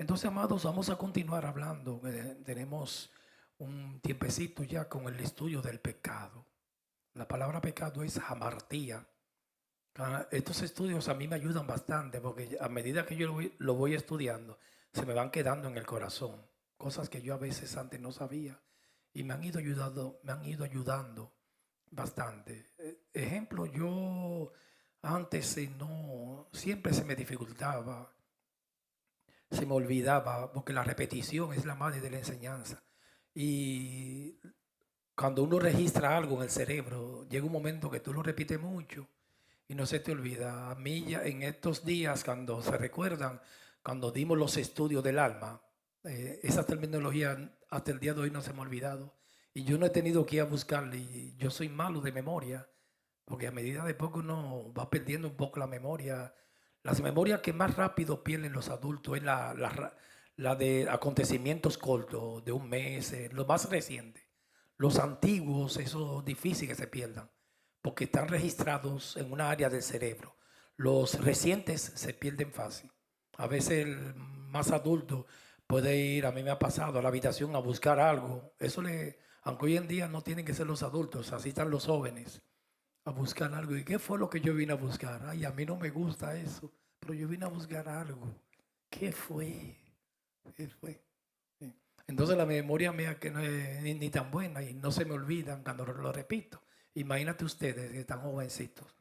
Entonces, amados, vamos a continuar hablando. Tenemos un tiempecito ya con el estudio del pecado. La palabra pecado es hamartía. Estos estudios a mí me ayudan bastante porque a medida que yo lo voy estudiando, se me van quedando en el corazón. Cosas que yo a veces antes no sabía y me han ido ayudando bastante. Ejemplo, yo antes no, siempre se me dificultaba, se me olvidaba, porque la repetición es la madre de la enseñanza. Y cuando uno registra algo en el cerebro, llega un momento que tú lo repites mucho y no se te olvida. A mí ya en estos días, cuando se recuerdan, cuando dimos los estudios del alma, esa terminología hasta el día de hoy no se me ha olvidado. Y yo no he tenido que ir a buscarle. Y yo soy malo de memoria, porque a medida de poco uno va perdiendo un poco la memoria. Las memorias que más rápido pierden los adultos es la de acontecimientos cortos, de un mes, lo más reciente. Los antiguos, eso es difícil que se pierdan, porque están registrados en una área del cerebro. Los recientes se pierden fácil. A veces el más adulto puede ir, a mí me ha pasado, a la habitación a buscar algo. Aunque hoy en día no tienen que ser los adultos, así están los jóvenes a buscar algo. ¿Y qué fue lo que yo vine a buscar? Ay, a mí no me gusta eso, pero yo vine a buscar algo. ¿Qué fue? ¿Qué fue? Sí. Entonces la memoria mía que no es ni tan buena y no se me olvidan cuando lo repito. Imagínate ustedes que están jovencitos.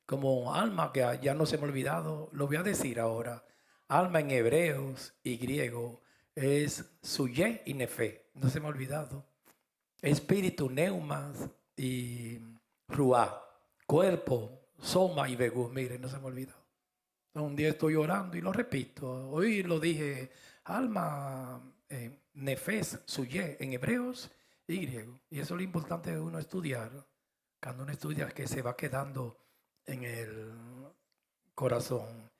Como alma, que ya no se me ha olvidado, lo voy a decir ahora. Alma en hebreos y griego es suye y nefe. No se me ha olvidado. Espíritu, neumas y ruá. Cuerpo, soma y vegú. Miren, no se me ha olvidado. Un día estoy orando y lo repito. Hoy lo dije, alma, nefes, suye, en hebreos y griego. Y eso es lo importante de uno estudiar. Cuando uno estudia, que se va quedando en el corazón.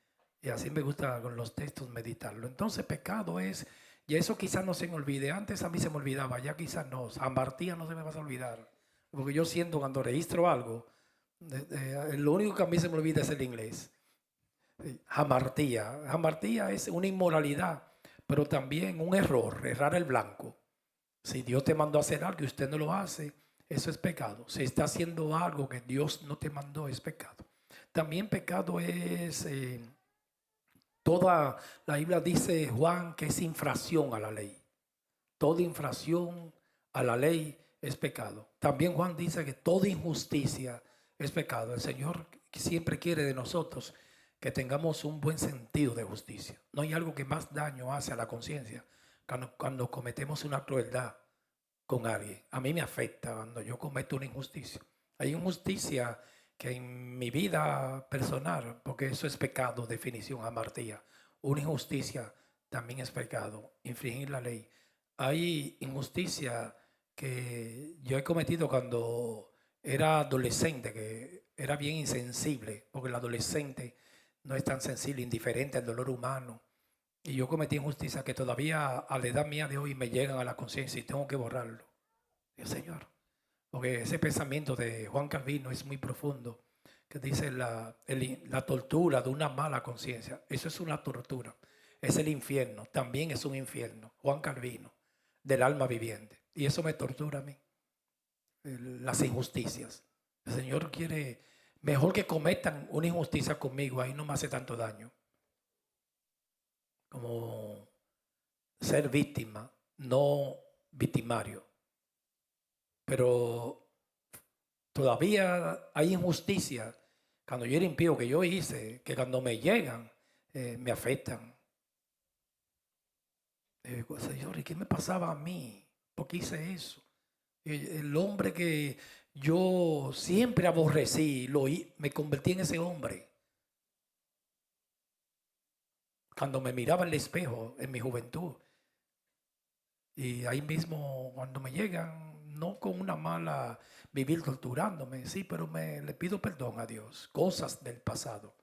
Y así me gusta con los textos meditarlo. Entonces, pecado es, y eso quizás no se me olvide. Antes a mí se me olvidaba, ya quizás no. Amartía no se me va a olvidar. Porque yo siento cuando registro algo, lo único que a mí se me olvida es el inglés. Hamartía. Hamartía es una inmoralidad, pero también un error, errar el blanco. Si Dios te mandó a hacer algo y usted no lo hace, eso es pecado. Si está haciendo algo que Dios no te mandó, es pecado. También pecado es toda, la Biblia dice, Juan, que es infracción a la ley. Toda infracción a la ley es pecado. También Juan dice que toda injusticia es pecado. El Señor siempre quiere de nosotros que tengamos un buen sentido de justicia. No hay algo que más daño hace a la conciencia cuando cometemos una crueldad con alguien. A mí me afecta cuando yo cometo una injusticia. Hay injusticia que en mi vida personal, porque eso es pecado, definición amartía. Una injusticia también es pecado, infringir la ley. Hay injusticia que yo he cometido cuando era adolescente, que era bien insensible, porque el adolescente no es tan sensible, indiferente al dolor humano. Y yo cometí injusticia que todavía a la edad mía de hoy me llegan a la conciencia y tengo que borrarlo. Dios Señor. Porque ese pensamiento de Juan Calvino es muy profundo, que dice la tortura de una mala conciencia. Eso es una tortura. Es el infierno, también es un infierno. Juan Calvino, del alma viviente. Y eso me tortura a mí. Las injusticias. El Señor quiere, mejor que cometan una injusticia conmigo, ahí no me hace tanto daño. Como ser víctima, no victimario. Pero todavía hay injusticia cuando yo era impío que yo hice, que cuando me llegan me afectan. Señor, ¿y qué me pasaba a mí? ¿Por qué hice eso? El hombre que yo siempre aborrecí, me convertí en ese hombre. Cuando me miraba en el espejo en mi juventud. Y ahí mismo, cuando me llegan, no con una mala vivir torturándome, sí, pero le pido perdón a Dios, cosas del pasado.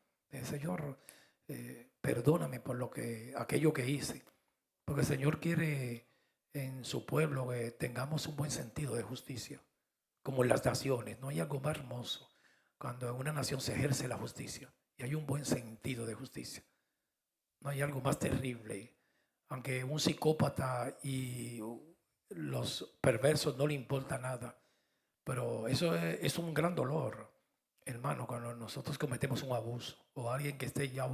Señor, perdóname por aquello que hice, porque el Señor quiere en su pueblo que tengamos un buen sentido de justicia, como en las naciones. No hay algo más hermoso cuando en una nación se ejerce la justicia y hay un buen sentido de justicia. No hay algo más terrible Aunque un psicópata y los perversos no le importa nada. Pero eso es un gran dolor, hermano, cuando nosotros cometemos un abuso o alguien que esté ya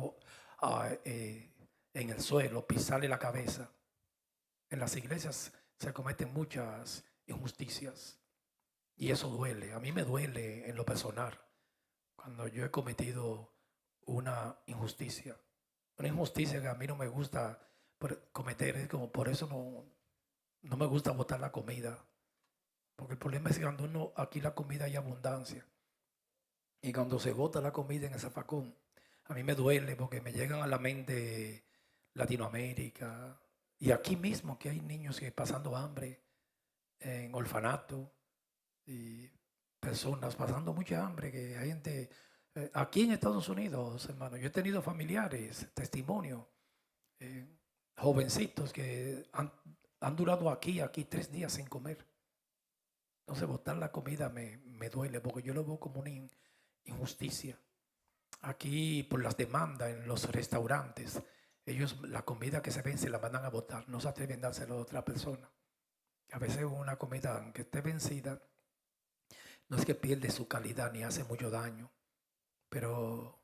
en el suelo, pisarle la cabeza. En las iglesias se cometen muchas injusticias y eso duele. A mí me duele en lo personal cuando yo he cometido una injusticia. Una injusticia que a mí no me gusta cometer, es como por eso no me gusta botar la comida. Porque el problema es que cuando aquí la comida hay abundancia. Y cuando se bota la comida en el zafacón, a mí me duele porque me llegan a la mente Latinoamérica. Y aquí mismo que hay niños que pasando hambre en orfanato y personas pasando mucha hambre, que hay gente aquí en Estados Unidos, hermano. Yo he tenido familiares, testimonio, jovencitos que han durado aquí 3 días sin comer. Entonces botar la comida me duele porque yo lo veo como una injusticia. Aquí por las demandas en los restaurantes, ellos la comida que se vence la mandan a botar, no se atreven a dársela a otra persona. A veces una comida, aunque esté vencida, no es que pierde su calidad ni hace mucho daño, pero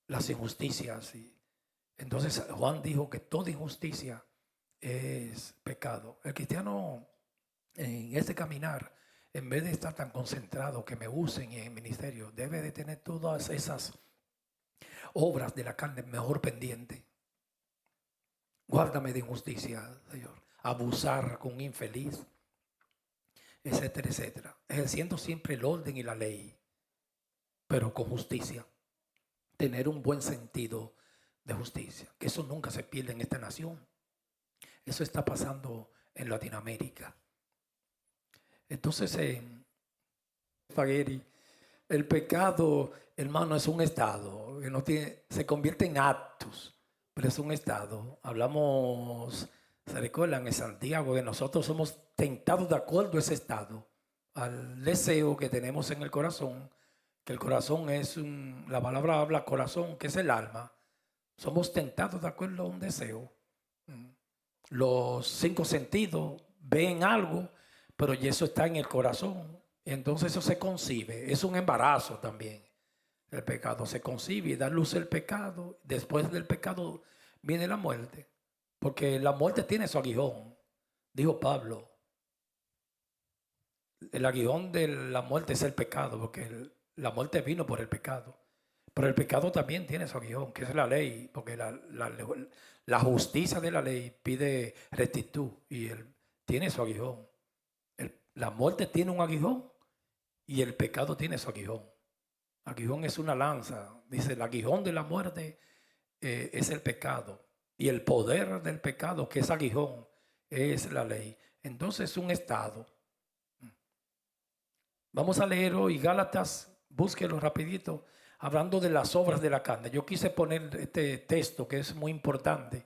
las injusticias. Entonces Juan dijo que toda injusticia es pecado. El cristiano en ese caminar, en vez de estar tan concentrado que me usen en el ministerio, debe de tener todas esas obras de la carne mejor pendiente. Guárdame de injusticia, Señor. Abusar con un infeliz, etcétera, etcétera. Ejerciendo siempre el orden y la ley, pero con justicia. Tener un buen sentido de justicia, que eso nunca se pierde en esta nación. Eso está pasando en Latinoamérica. Entonces, Fagueri, el pecado, hermano, es un estado, que no tiene, se convierte en actos, pero es un estado. Hablamos, se recuerdan en Santiago, que nosotros somos tentados de acuerdo a ese estado, al deseo que tenemos en el corazón, que el corazón es la palabra habla corazón, que es el alma. Somos tentados de acuerdo a un deseo. Los 5 sentidos ven algo, pero y eso está en el corazón. Entonces eso se concibe. Es un embarazo también. El pecado se concibe y da luz el pecado. Después del pecado viene la muerte. Porque la muerte tiene su aguijón. Dijo Pablo. El aguijón de la muerte es el pecado, porque la muerte vino por el pecado. Pero el pecado también tiene su aguijón, que es la ley, porque la justicia de la ley pide rectitud y tiene su aguijón. La muerte tiene un aguijón y el pecado tiene su aguijón. Aguijón es una lanza. Dice, el aguijón de la muerte es el pecado. Y el poder del pecado, que es aguijón, es la ley. Entonces es un estado. Vamos a leer hoy Gálatas, búsquelo rapidito, hablando de las obras de la carne. Yo quise poner este texto que es muy importante,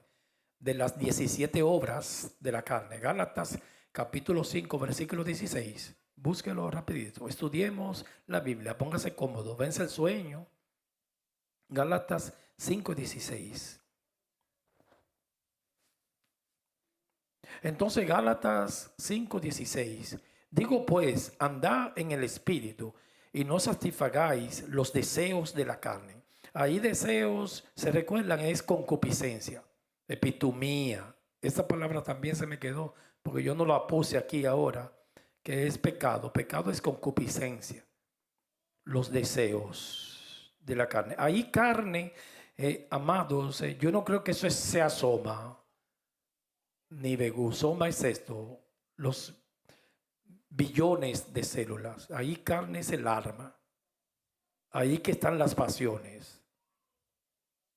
de las 17 obras de la carne. Gálatas capítulo 5, versículo 16. Búsquelo rapidito. Estudiemos la Biblia. Póngase cómodo. Vence el sueño. Gálatas 5, 16. Entonces Gálatas 5, 16. Digo pues, andad en el Espíritu y no satisfagáis los deseos de la carne. Ahí deseos, se recuerdan, es concupiscencia, epitumía. Esta palabra también se me quedó porque yo no la puse aquí ahora, que es pecado. Pecado es concupiscencia, los deseos de la carne. Ahí carne, amados, yo no creo que eso sea soma, ni vegu. Soma es esto, los billones de células. Ahí carne es el alma. Ahí que están las pasiones.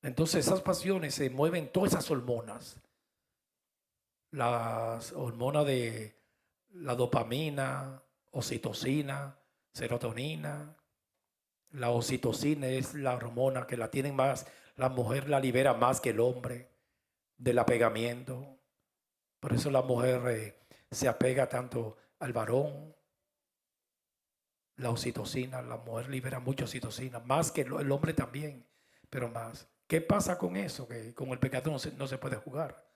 Entonces esas pasiones se mueven todas esas hormonas. Las hormonas de la dopamina, oxitocina, serotonina. La oxitocina es la hormona que la tienen más, la mujer la libera más que el hombre, del apegamiento. Por eso la mujer se apega tanto al varón. La oxitocina, la mujer libera mucho oxitocina, más que el hombre también, pero más. ¿Qué pasa con eso? Que con el pecado no se puede jugar.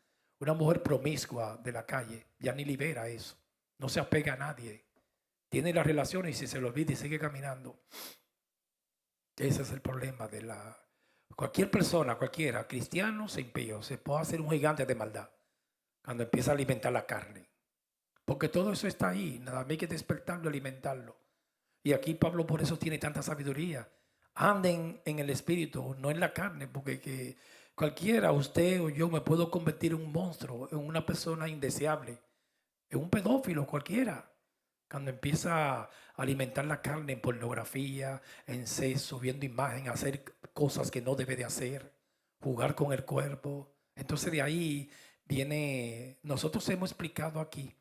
Una mujer promiscua de la calle ya ni libera eso. No se apega a nadie. Tiene las relaciones y si se lo olvida y sigue caminando. Ese es el problema de la... Cualquier persona, cualquiera, cristianos e impíos, se puede hacer un gigante de maldad cuando empieza a alimentar la carne. Porque todo eso está ahí, nada más hay que despertarlo, alimentarlo. Y aquí Pablo por eso tiene tanta sabiduría. Anden en el espíritu, no en la carne, porque que cualquiera, usted o yo, me puedo convertir en un monstruo, en una persona indeseable, en un pedófilo cualquiera. Cuando empieza a alimentar la carne en pornografía, en sexo, viendo imagen, hacer cosas que no debe de hacer, jugar con el cuerpo. Entonces de ahí viene, nosotros hemos explicado aquí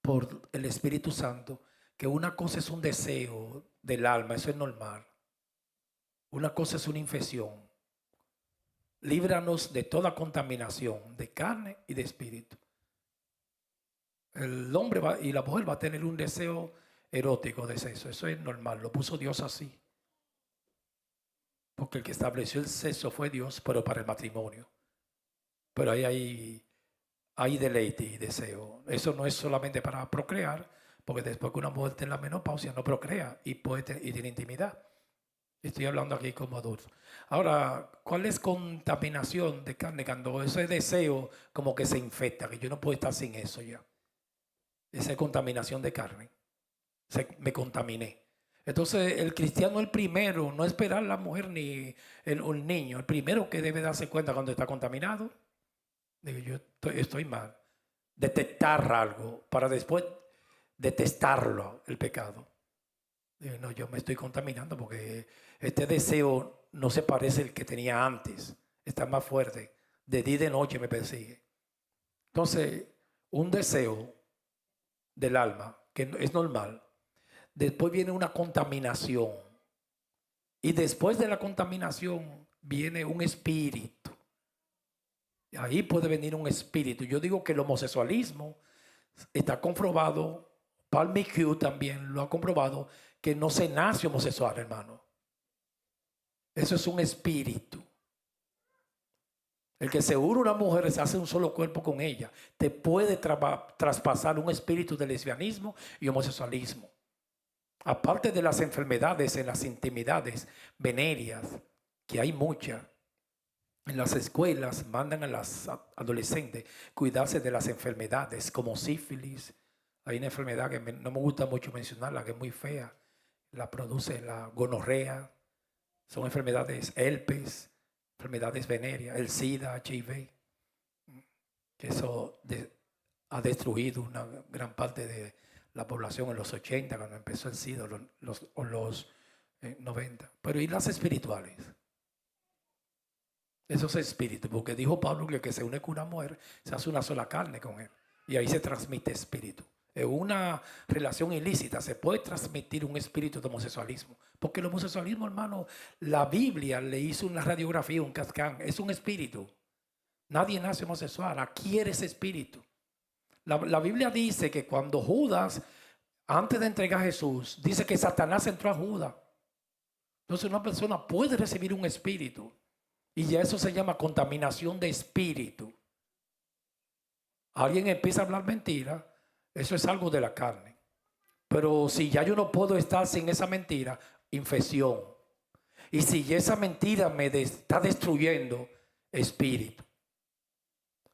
por el Espíritu Santo que una cosa es un deseo del alma, eso es normal. Una cosa es una infección. Líbranos de toda contaminación de carne y de espíritu. El hombre y la mujer va a tener un deseo erótico de sexo, eso es normal, lo puso Dios así. Porque el que estableció el sexo fue Dios, pero para el matrimonio. Pero ahí hay deleite y deseo. Eso no es solamente para procrear, porque después que una mujer esté en la menopausia no procrea y tiene intimidad. Estoy hablando aquí como adulto. Ahora, ¿cuál es contaminación de carne? Cuando ese deseo como que se infecta, que yo no puedo estar sin eso ya. Esa es contaminación de carne. Me contaminé. Entonces, el cristiano, el primero, no esperar la mujer ni el niño, el primero que debe darse cuenta cuando está contaminado, digo, yo estoy mal. Detectar algo para después detestarlo, el pecado. Digo, no, yo me estoy contaminando porque este deseo no se parece al que tenía antes. Está más fuerte. De día y de noche me persigue. Entonces, un deseo del alma, que es normal. Después viene una contaminación. Y después de la contaminación viene un espíritu. Ahí puede venir un espíritu. Yo digo que el homosexualismo está comprobado, Paul McHugh también lo ha comprobado, que no se nace homosexual, hermano. Eso es un espíritu. El que se une a una mujer se hace un solo cuerpo con ella. Te puede traspasar un espíritu de lesbianismo y homosexualismo. Aparte de las enfermedades en las intimidades venéreas, que hay muchas. En las escuelas mandan a las adolescentes cuidarse de las enfermedades como sífilis. Hay una enfermedad que no me gusta mucho mencionarla, que es muy fea. La produce la gonorrea. Son enfermedades herpes, enfermedades venéreas, el SIDA, HIV. Que eso ha destruido una gran parte de la población en los 80, cuando empezó el SIDA, los 90. Pero ¿y las espirituales? Esos espíritus, porque dijo Pablo que el que se une con una mujer se hace una sola carne con él. Y ahí se transmite espíritu. En una relación ilícita se puede transmitir un espíritu de homosexualismo. Porque el homosexualismo, hermano, la Biblia le hizo una radiografía, un cascán. Es un espíritu. Nadie nace homosexual, adquiere ese espíritu. La Biblia dice que cuando Judas, antes de entregar a Jesús, dice que Satanás entró a Judas. Entonces una persona puede recibir un espíritu. Y ya eso se llama contaminación de espíritu. Alguien empieza a hablar mentira, eso es algo de la carne. Pero si ya yo no puedo estar sin esa mentira, infección. Y si esa mentira me está destruyendo, espíritu.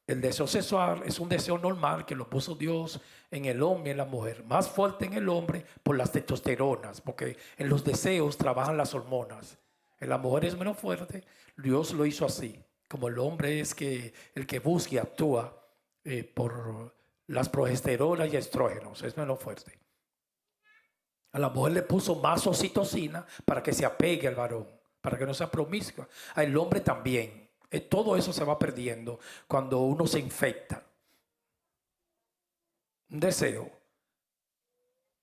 El deseo sexual es un deseo normal que lo puso Dios en el hombre y en la mujer. Más fuerte en el hombre por las testosteronas, porque en los deseos trabajan las hormonas. En la mujer es menos fuerte. Dios lo hizo así. Como el hombre es el que busca y actúa por las progesteronas y estrógenos, es menos fuerte. A la mujer le puso más oxitocina para que se apegue al varón, para que no sea promiscua. Al hombre también. Todo eso se va perdiendo cuando uno se infecta. Un deseo.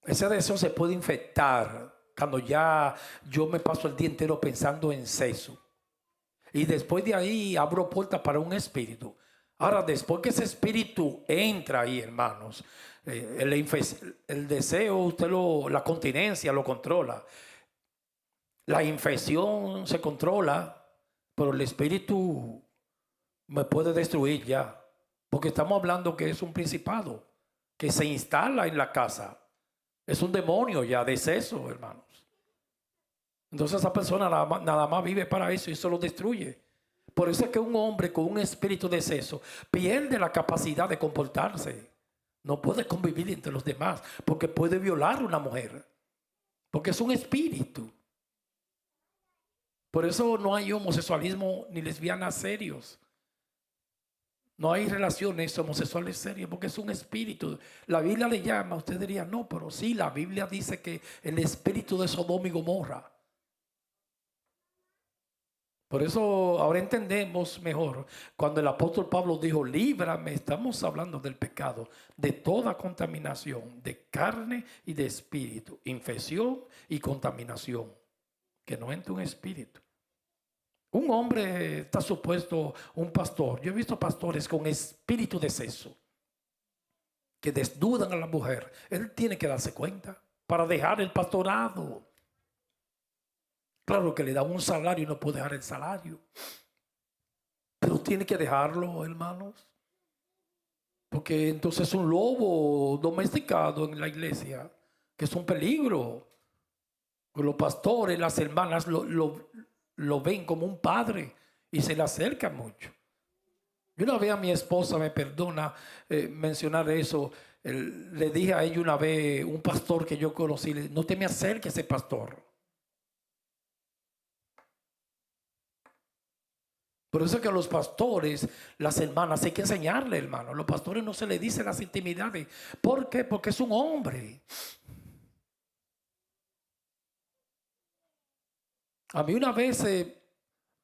Ese deseo se puede infectar cuando ya yo me paso el día entero pensando en sexo. Y después de ahí abro puertas para un espíritu. Ahora, después que ese espíritu entra ahí, hermanos, el deseo, la continencia lo controla. La infección se controla, pero el espíritu me puede destruir ya. Porque estamos hablando que es un principado que se instala en la casa. Es un demonio ya de exceso, hermanos. Entonces esa persona nada más vive para eso y eso lo destruye. Por eso es que un hombre con un espíritu de exceso pierde la capacidad de comportarse. No puede convivir entre los demás porque puede violar a una mujer. Porque es un espíritu. Por eso no hay homosexualismo ni lesbianas serios. No hay relaciones homosexuales serias porque es un espíritu. La Biblia le llama, usted diría, no, pero sí, la Biblia dice que el espíritu de Sodoma y Gomorra. Por eso ahora entendemos mejor cuando el apóstol Pablo dijo, líbrame, estamos hablando del pecado, de toda contaminación, de carne y de espíritu, infección y contaminación, que no entre un espíritu. Un hombre está supuesto, un pastor, yo he visto pastores con espíritu de exceso, que desnudan a la mujer. Él tiene que darse cuenta para dejar el pastorado. Claro que le da un salario y no puede dejar el salario. Pero tiene que dejarlo, hermanos. Porque entonces es un lobo domesticado en la iglesia, que es un peligro. Los pastores, las hermanas lo ven como un padre y se le acercan mucho. Yo una vez a mi esposa, me perdona mencionar eso, le dije a ella una vez, un pastor que yo conocí, no te me acerques a ese pastor. Por eso es que a los pastores, las hermanas, hay que enseñarle, hermano. A los pastores no se les dice las intimidades. ¿Por qué? Porque es un hombre. A mí una vez,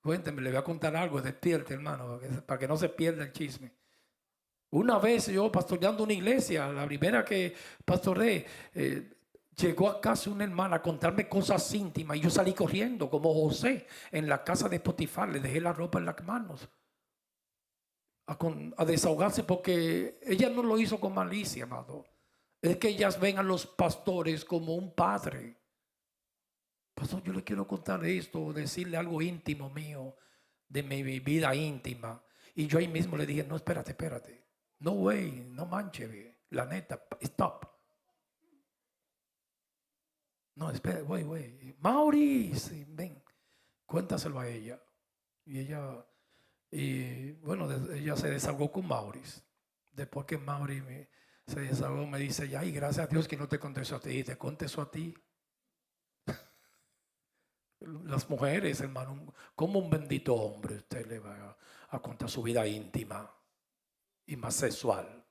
cuénteme, le voy a contar algo, despierte, hermano, para que no se pierda el chisme. Una vez yo pastoreando una iglesia, la primera que pastoreé, llegó a casa una hermana a contarme cosas íntimas y yo salí corriendo como José en la casa de Potifar, le dejé la ropa en las manos a desahogarse porque ella no lo hizo con malicia, amado. Es que ellas ven a los pastores como un padre. Pastor, yo le quiero contar esto, decirle algo íntimo mío, de mi vida íntima. Y yo ahí mismo le dije, no, espérate. No way, no manche, la neta, stop. No, espera, güey. Maurice, ven, cuéntaselo a ella. Y bueno, ella se desahogó con Maurice. Después que Maurice se desahogó, me dice, ay, gracias a Dios que no te contestó a ti, te contestó a ti. Las mujeres, hermano, como un bendito hombre usted le va a contar su vida íntima y más sexual.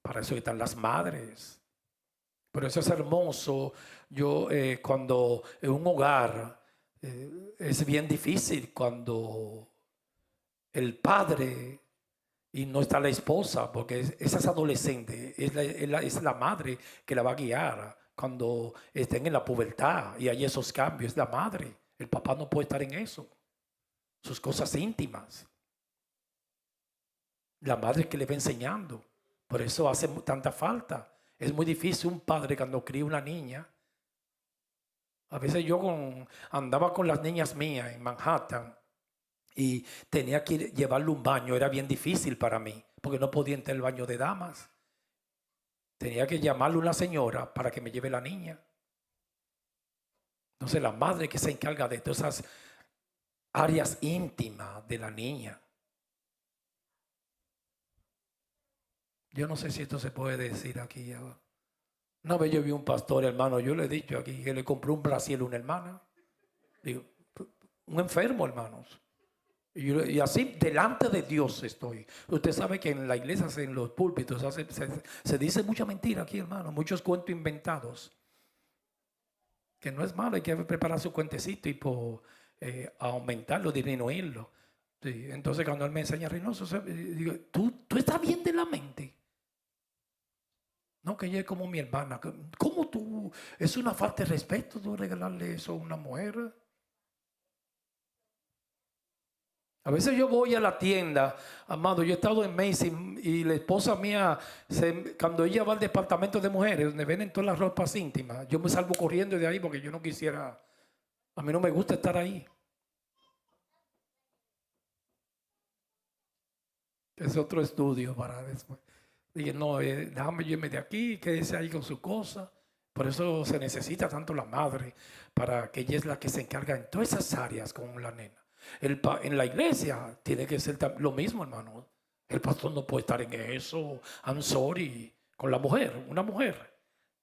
Para eso están las madres. Pero eso es hermoso. Yo cuando en un hogar es bien difícil cuando el padre y no está la esposa, porque esa es adolescente, es la madre que la va a guiar cuando estén en la pubertad y hay esos cambios, es la madre. El papá no puede estar en eso, sus cosas íntimas. La madre que le va enseñando, por eso hace tanta falta. Es muy difícil un padre cuando cría una niña. A veces yo andaba con las niñas mías en Manhattan y tenía que llevarle un baño, era bien difícil para mí, porque no podía entrar al baño de damas. Tenía que llamarle a una señora para que me lleve la niña. Entonces la madre que se encarga de todas esas áreas íntimas de la niña. Yo no sé si esto se puede decir aquí. Una vez yo vi un pastor, hermano, yo le he dicho aquí que le compró un brasier a una hermana. Digo, un enfermo, hermanos. Y así delante de Dios estoy. Usted sabe que en la iglesia, en los púlpitos, se dice mucha mentira aquí, hermano. Muchos cuentos inventados. Que no es malo, hay que preparar su cuentecito y aumentarlo, disminuirlo. Sí, entonces cuando él me enseña Reynoso, digo, ¿tú estás bien de la mente? No, que ella es como mi hermana. ¿Cómo tú? Es una falta de respeto tú regalarle eso a una mujer. A veces yo voy a la tienda, amado, yo he estado en Macy's y la esposa mía, cuando ella va al departamento de mujeres, donde venden todas las ropas íntimas, yo me salgo corriendo de ahí porque yo no quisiera, a mí no me gusta estar ahí. Es otro estudio para después. Dije, no, déjame yo irme de aquí, quédese ahí con su cosa. Por eso se necesita tanto la madre, para que ella es la que se encarga en todas esas áreas con la nena. En la iglesia tiene que ser lo mismo, hermano. El pastor no puede estar en eso, I'm sorry, con la mujer. Una mujer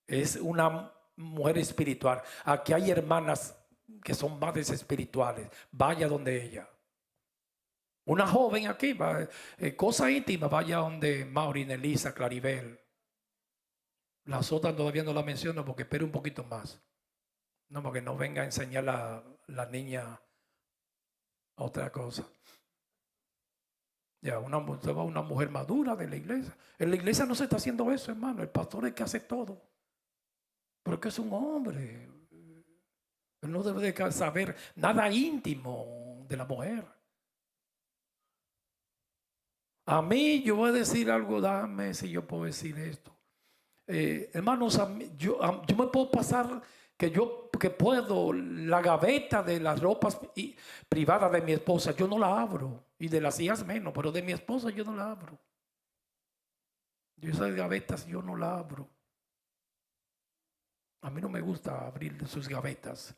es una mujer espiritual. Aquí hay hermanas que son madres espirituales. Vaya donde ella. Una joven aquí, cosa íntima, vaya donde Maureen, Elisa, Claribel. Las otras todavía no la menciono porque espero un poquito más. No, porque no venga a enseñar la niña otra cosa. Ya, una mujer madura de la iglesia. En la iglesia no se está haciendo eso, hermano. El pastor es el que hace todo. Porque es un hombre. Él no debe de saber nada íntimo de la mujer. A mí, yo voy a decir algo, dame si yo puedo decir esto. Hermanos, yo me puedo pasar que puedo, la gaveta de las ropas privadas de mi esposa, yo no la abro. Y de las hijas menos, pero de mi esposa yo no la abro. Yo esas gavetas yo no la abro. A mí no me gusta abrir sus gavetas,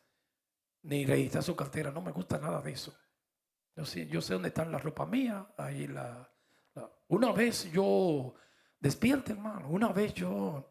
ni revisar su cartera, no me gusta nada de eso. Yo sé dónde están las ropas mías, ahí una vez yo, despierta hermano, una vez yo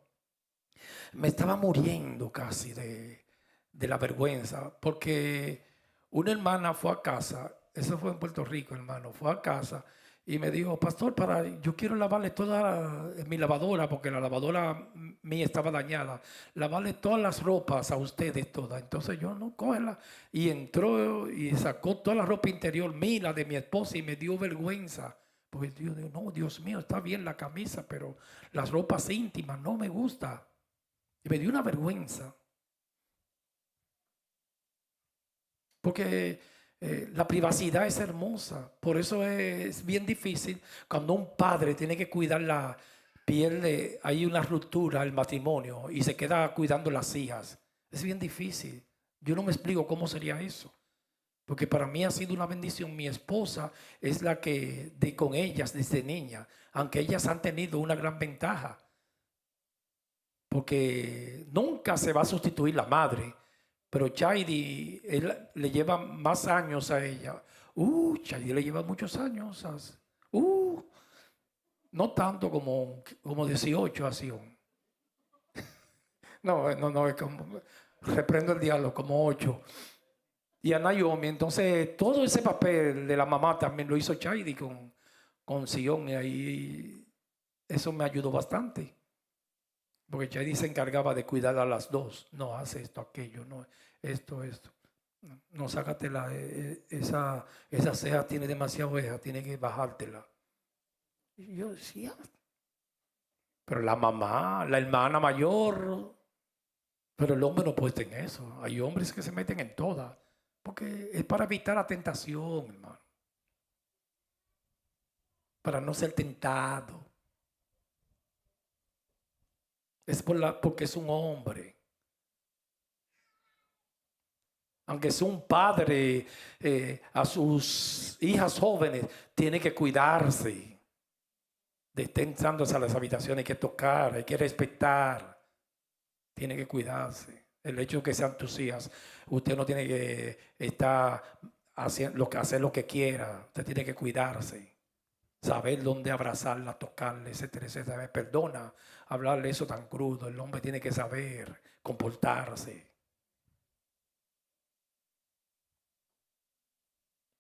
me estaba muriendo casi de la vergüenza, porque una hermana fue a casa, eso fue en Puerto Rico, hermano, fue a casa y me dijo, pastor, yo quiero lavarle toda mi lavadora, porque la lavadora mía estaba dañada, lavarle todas las ropas a ustedes todas. Entonces yo, no, cógela. Y entró y sacó toda la ropa interior mía, la de mi esposa, y me dio vergüenza. Porque yo digo, no, Dios mío, está bien la camisa, pero las ropas íntimas no me gusta. Y me dio una vergüenza. Porque la privacidad es hermosa. Por eso es bien difícil cuando un padre tiene que cuidar pierde, hay una ruptura el matrimonio y se queda cuidando las hijas. Es bien difícil. Yo no me explico cómo sería eso. Porque para mí ha sido una bendición. Mi esposa es la que con ellas desde niña, aunque ellas han tenido una gran ventaja. Porque nunca se va a sustituir la madre. Pero Chaidi, él le lleva más años a ella. Chaidi le lleva muchos años. No tanto como 18 así. No, es como, reprendo el diálogo, como 8. Y a Naomi, entonces todo ese papel de la mamá también lo hizo Chaidi con Sion, y ahí eso me ayudó bastante. Porque Chaidi se encargaba de cuidar a las dos. No, hace esto, aquello, no, esto. No, sácatela, esa ceja tiene demasiada oveja, tiene que bajártela. Y yo decía, pero la mamá, la hermana mayor, pero el hombre no puede estar en eso. Hay hombres que se meten en todas, porque es para evitar la tentación, hermano. Para no ser tentado. Es porque es un hombre. Aunque sea un padre, a sus hijas jóvenes, tiene que cuidarse. De estar entrando a las habitaciones, hay que tocar, hay que respetar. Tiene que cuidarse. El hecho de que sean tus hijas, usted no tiene que estar hacer lo que quiera. Usted tiene que cuidarse. Saber dónde abrazarla, tocarle, etcétera, etcétera. Perdona hablarle eso tan crudo. El hombre tiene que saber comportarse.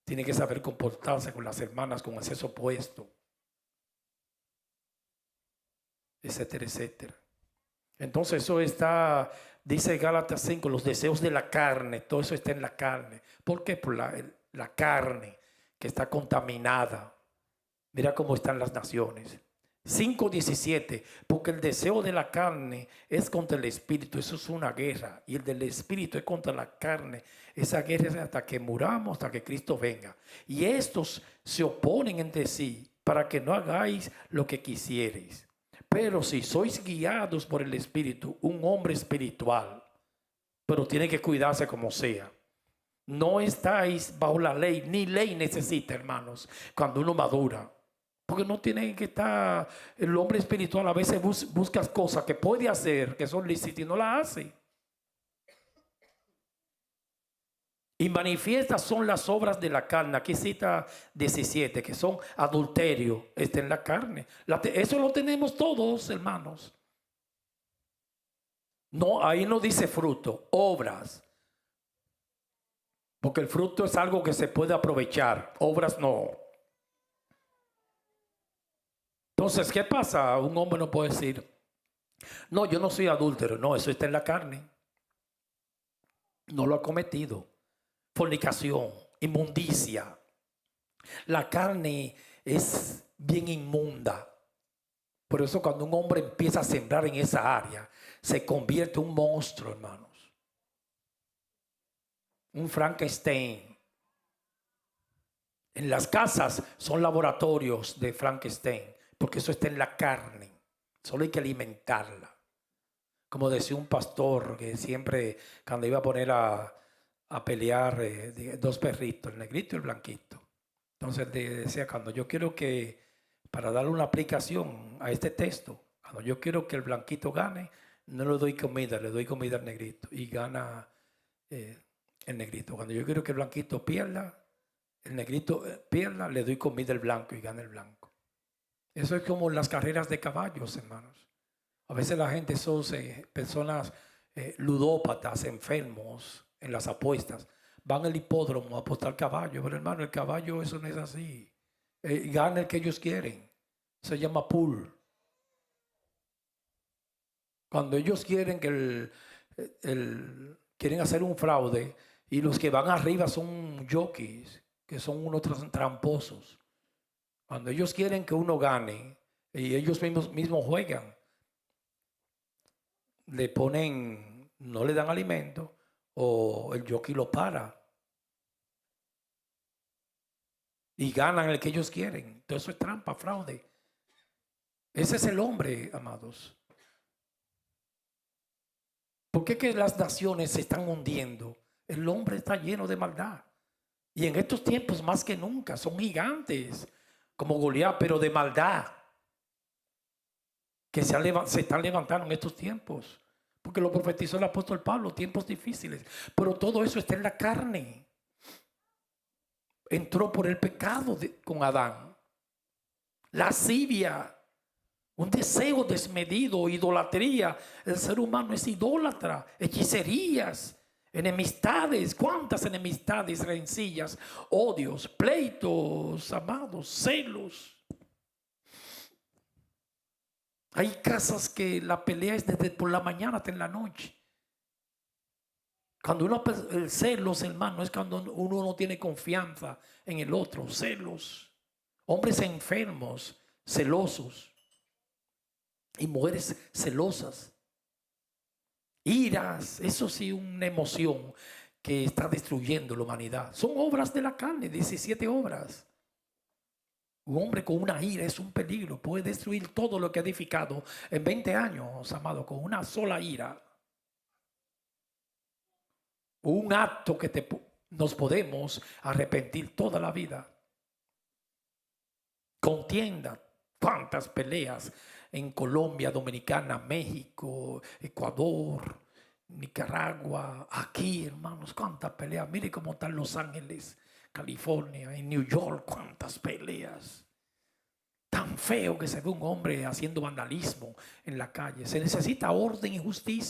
Tiene que saber comportarse con las hermanas con el sexo opuesto, etcétera, etcétera. Entonces eso está, dice Gálatas 5, los deseos de la carne, todo eso está en la carne. ¿Por qué? Por la carne que está contaminada. Mira cómo están las naciones. 5:17, porque el deseo de la carne es contra el espíritu, eso es una guerra, y el del espíritu es contra la carne. Esa guerra es hasta que muramos, hasta que Cristo venga. Y estos se oponen entre sí para que no hagáis lo que quisierais. Pero si sois guiados por el espíritu, un hombre espiritual, pero tiene que cuidarse como sea. No estáis bajo la ley, ni ley necesita, hermanos, cuando uno madura. Porque no tiene que estar, el hombre espiritual a veces busca cosas que puede hacer, que son lícitas y no las hace. Y manifiestas son las obras de la carne. Aquí cita 17, que son adulterio, está en la carne. Eso lo tenemos todos, hermanos. No, ahí no dice fruto, obras. Porque el fruto es algo que se puede aprovechar, obras no. Entonces, ¿qué pasa? Un hombre no puede decir, no, yo no soy adúltero. No, eso está en la carne. No lo ha cometido. Fornicación, inmundicia. La carne es bien inmunda. Por eso cuando un hombre empieza a sembrar en esa área, se convierte en un monstruo, hermanos. Un Frankenstein. En las casas son laboratorios de Frankenstein, porque eso está en la carne. Solo hay que alimentarla. Como decía un pastor que siempre, cuando iba a poner a pelear dos perritos, el negrito y el blanquito. Entonces decía, cuando yo quiero que, para darle una aplicación a este texto, cuando yo quiero que el blanquito gane, no le doy comida, le doy comida al negrito y gana el negrito. Cuando yo quiero que el blanquito pierda, el negrito pierda, le doy comida al blanco y gana el blanco. Eso es como las carreras de caballos, hermanos. A veces la gente son personas ludópatas, enfermos en las apuestas. Van al hipódromo a apostar caballo, pero hermano, el caballo eso no es así. Gana el que ellos quieren. Se llama pool. Cuando ellos quieren que quieren hacer un fraude y los que van arriba son jockeys, que son unos tramposos. Cuando ellos quieren que uno gane y ellos mismos juegan, le ponen, no le dan alimento o el jockey lo para y ganan el que ellos quieren. Todo eso es trampa, fraude. Ese es el hombre, amados. ¿Por qué que las naciones se están hundiendo? El hombre está lleno de maldad. Y en estos tiempos más que nunca son gigantes como Goliat, pero de maldad, que se están levantando en estos tiempos. Porque lo profetizó el apóstol Pablo, tiempos difíciles. Pero todo eso está en la carne. Entró por el pecado con Adán. Lascivia, un deseo desmedido, idolatría. El ser humano es idólatra, hechicerías, enemistades. ¿Cuántas enemistades, rencillas, odios, pleitos, amados, celos? Hay casas que la pelea es desde por la mañana hasta en la noche. Cuando el celos, hermano, es cuando uno no tiene confianza en el otro. Celos. Hombres enfermos, celosos. Y mujeres celosas. Iras, eso sí, una emoción que está destruyendo la humanidad. Son obras de la carne, 17 obras. Un hombre con una ira es un peligro. Puede destruir todo lo que ha edificado en 20 años, amado, con una sola ira. Un acto que nos podemos arrepentir toda la vida. Contienda. Cuántas peleas en Colombia, Dominicana, México, Ecuador, Nicaragua, aquí, hermanos, cuántas peleas. Mire cómo están Los Ángeles, California, en New York, cuántas peleas. Tan feo que se ve un hombre haciendo vandalismo en la calle. Se necesita orden y justicia.